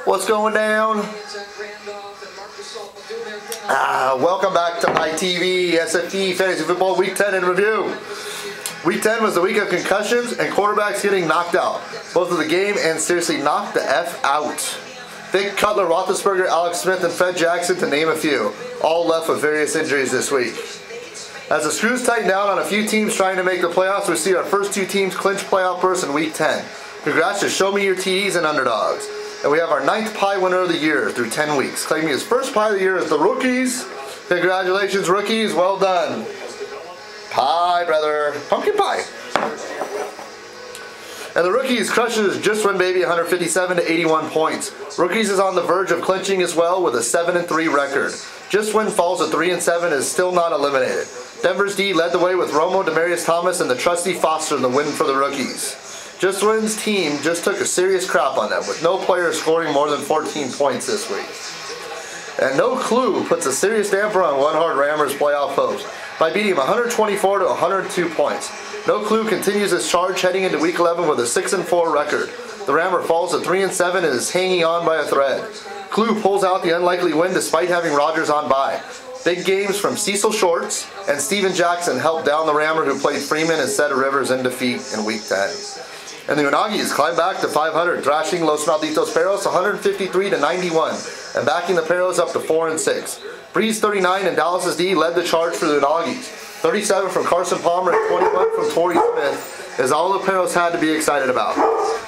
What's going down? Welcome back to ITV SFD Fantasy Football Week 10 in review. Week 10 was the week of concussions and quarterbacks getting knocked out, both of the game and seriously knocked the F out. Vic Cutler, Roethlisberger, Alex Smith, and Fred Jackson, to name a few, all left with various injuries this week. As the screws tighten down on a few teams trying to make the playoffs, we see our first two teams clinch playoff berths in Week 10. Congrats to Show Me Your TDs and Underdogs. And we have our 9th pie winner of the year through 10 weeks. Claiming his first pie of the year is the Rookies. Congratulations, Rookies. Well done. Pie, brother. Pumpkin pie. And the Rookies crushes Just Win Baby 157 to 81 points. Rookies is on the verge of clinching as well with a 7-3 record. Just Win falls to 3-7 is still not eliminated. Denver's D led the way with Romo, Demaryius Thomas, and the trusty Foster in the win for the Rookies. Just Win's team just took a serious crap on them, with no player scoring more than 14 points this week. And No Clue puts a serious damper on One Hard Rammers' playoff hopes by beating him 124 to 102 points. No Clue continues his charge heading into Week 11 with a 6-4 record. The Rammer falls to 3-7 and is hanging on by a thread. Clue pulls out the unlikely win despite having Rodgers on bye. Big games from Cecil Shorts and Steven Jackson helped down the Rammer, who played Freeman instead of Rivers in defeat in Week 10. And the Unagis climb back to 500, thrashing Los Malditos Perros 153 to 91, and backing the Perros up to 4-6. Breeze 39 and Dallas's D led the charge for the Unagis. 37 from Carson Palmer and 21 from Torrey Smith is all the Perros had to be excited about.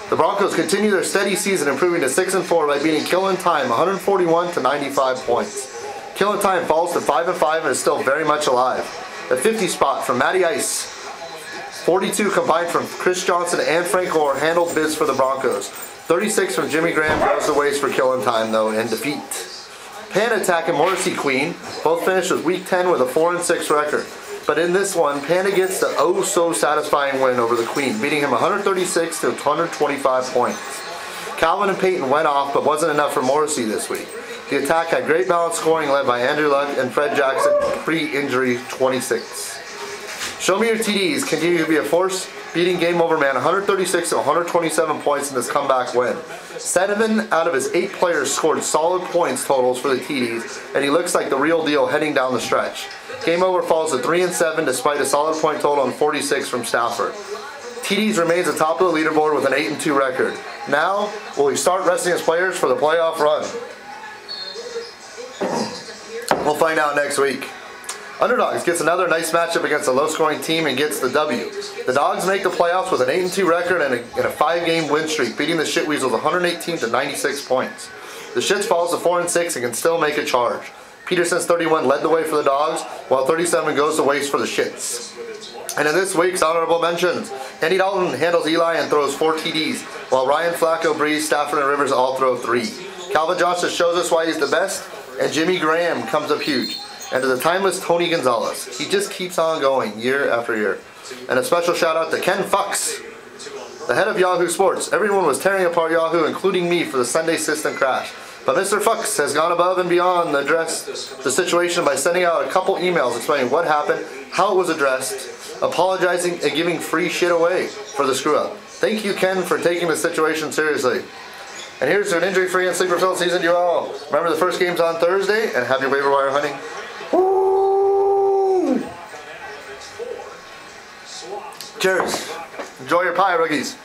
The Broncos continue their steady season, improving to 6-4 by beating Killin' Time 141 to 95 points. Killin' Time falls to 5-5 and is still very much alive. The 50 spot from Matty Ice. 42 combined from Chris Johnson and Frank Gore handled biz for the Broncos. 36 from Jimmy Graham goes the ways for Killin' Time, though, in defeat. Pan Attack and Morrissey Queen both finished with Week 10 with a 4-6 record. But in this one, Panda gets the oh-so-satisfying win over the Queen, beating him 136 to 125 points. Calvin and Peyton went off, but wasn't enough for Morrissey this week. The Attack had great balanced scoring led by Andrew Luck and Fred Jackson, pre-injury 26. Show Me Your TDs continue to be a force, beating Game Over Man 136 to 127 points in this comeback win. 7 out of his 8 players scored solid points totals for the TDs, and he looks like the real deal heading down the stretch. Game Over falls to 3-7 despite a solid point total on 46 from Stafford. TDs remains atop of the leaderboard with an 8-2 record. Now, will he start resting his players for the playoff run? We'll find out next week. Underdogs gets another nice matchup against a low-scoring team and gets the W. The Dogs make the playoffs with an 8-2 record and a 5-game win streak, beating the Shitweasels 118 to 96 points. The Shits falls to 4-6 and can still make a charge. Peterson's 31 led the way for the Dogs, while 37 goes to waste for the Shits. And in this week's honorable mentions, Andy Dalton handles Eli and throws 4 TDs, while Ryan Flacco, Breeze, Stafford, and Rivers all throw 3. Calvin Johnson shows us why he's the best, and Jimmy Graham comes up huge. And to the timeless Tony Gonzalez. He just keeps on going year after year. And a special shout out to Ken Fuchs, the head of Yahoo Sports. Everyone was tearing apart Yahoo, including me, for the Sunday system crash. But Mr. Fuchs has gone above and beyond to address the situation by sending out a couple emails explaining what happened, how it was addressed, apologizing, and giving free shit away for the screw up. Thank you, Ken, for taking the situation seriously. And here's to an injury-free and sleeper-filled season to you all. Remember, the first game's on Thursday, and happy waiver wire hunting. Woo! Cheers. Enjoy your pie, Rookies.